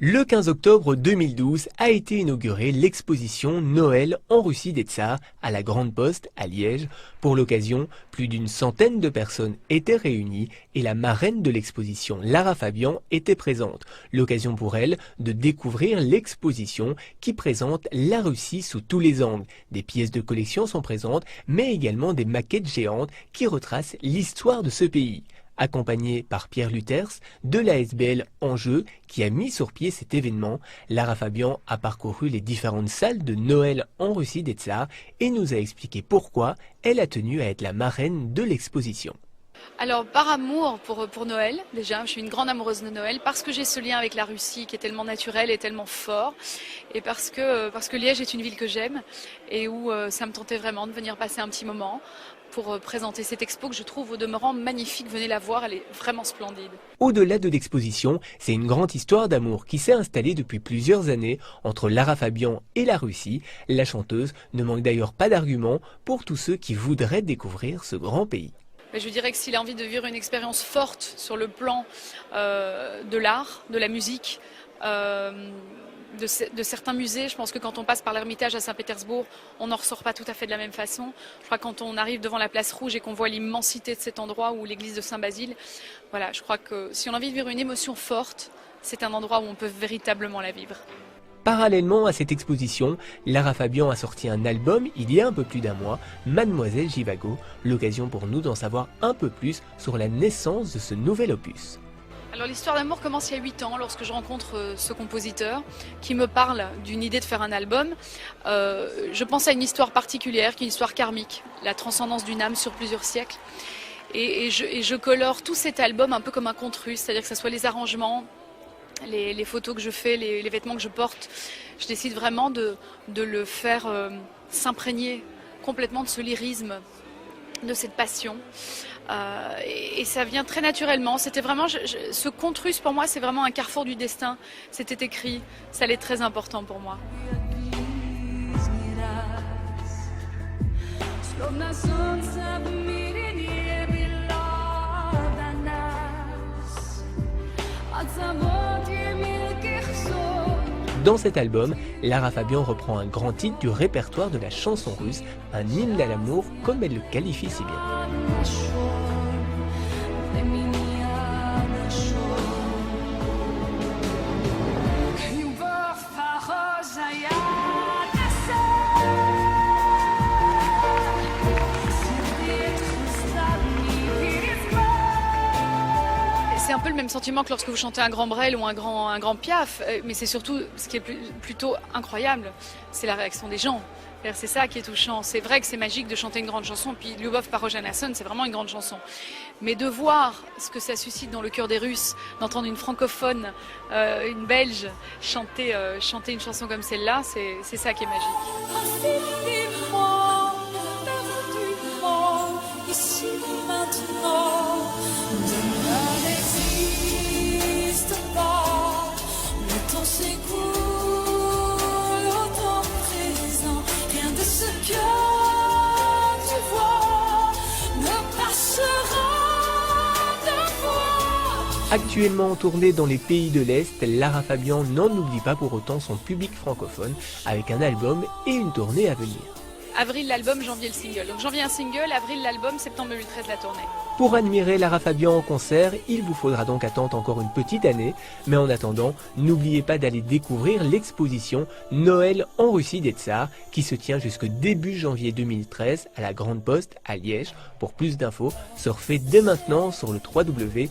Le 15 octobre 2012 a été inaugurée l'exposition Noël en Russie des Tsars à la Grande Poste à Liège. Pour l'occasion, plus d'une centaine de personnes étaient réunies et la marraine de l'exposition, Lara Fabian, était présente. L'occasion pour elle de découvrir l'exposition qui présente la Russie sous tous les angles. Des pièces de collection sont présentes, mais également des maquettes géantes qui retracent l'histoire de ce pays. Accompagnée par Pierre Luthers de l'ASBL Enjeu qui a mis sur pied cet événement, Lara Fabian a parcouru les différentes salles de Noël en Russie des Tsars et nous a expliqué pourquoi elle a tenu à être la marraine de l'exposition. Alors par amour pour Noël, déjà, je suis une grande amoureuse de Noël, parce que j'ai ce lien avec la Russie qui est tellement naturel et tellement fort, et parce que Liège est une ville que j'aime et où ça me tentait vraiment de venir passer un petit moment pour présenter cette expo que je trouve au demeurant magnifique. Venez la voir, elle est vraiment splendide. Au-delà de l'exposition, c'est une grande histoire d'amour qui s'est installée depuis plusieurs années entre Lara Fabian et la Russie. La chanteuse ne manque d'ailleurs pas d'arguments pour tous ceux qui voudraient découvrir ce grand pays. Je dirais que s'il a envie de vivre une expérience forte sur le plan de l'art, de la musique, de certains musées, je pense que quand on passe par l'Ermitage à Saint-Pétersbourg, on n'en ressort pas tout à fait de la même façon. Je crois que quand on arrive devant la place Rouge et qu'on voit l'immensité de cet endroit ou l'église de Saint-Basile, voilà, je crois que si on a envie de vivre une émotion forte, c'est un endroit où on peut véritablement la vivre. Parallèlement à cette exposition, Lara Fabian a sorti un album il y a un peu plus d'un mois, Mademoiselle Jivago, l'occasion pour nous d'en savoir un peu plus sur la naissance de ce nouvel opus. Alors l'histoire d'amour commence il y a 8 ans lorsque je rencontre ce compositeur qui me parle d'une idée de faire un album. Je pense à une histoire particulière qui est une histoire karmique, la transcendance d'une âme sur plusieurs siècles. Et je colore tout cet album un peu comme un conte russe, c'est-à-dire que ce soit les arrangements, les photos que je fais, les vêtements que je porte. Je décide vraiment de le faire s'imprégner complètement de ce lyrisme, de cette passion. Et ça vient très naturellement. C'était vraiment, ce conte russe pour moi, c'est vraiment un carrefour du destin. C'était écrit, ça allait être très important pour moi. Dans cet album, Lara Fabian reprend un grand titre du répertoire de la chanson russe, un hymne à l'amour comme elle le qualifie si bien. C'est un peu le même sentiment que lorsque vous chantez un grand Brel ou un grand Piaf, mais c'est surtout ce qui est plutôt incroyable, c'est la réaction des gens. C'est ça qui est touchant. C'est vrai que c'est magique de chanter une grande chanson, puis Lyubov par Roger Nasson, c'est vraiment une grande chanson. Mais de voir ce que ça suscite dans le cœur des Russes, d'entendre une francophone, une Belge chanter une chanson comme celle-là, c'est ça qui est magique. Actuellement en tournée dans les pays de l'Est, Lara Fabian n'en oublie pas pour autant son public francophone avec un album et une tournée à venir. Avril l'album, janvier le single. Donc janvier un single, avril l'album, septembre 2013 la tournée. Pour admirer Lara Fabian en concert, il vous faudra donc attendre encore une petite année. Mais en attendant, n'oubliez pas d'aller découvrir l'exposition Noël en Russie des Tsars qui se tient jusqu'au début janvier 2013 à la Grande Poste à Liège. Pour plus d'infos, surfez dès maintenant sur le www.tsars.be.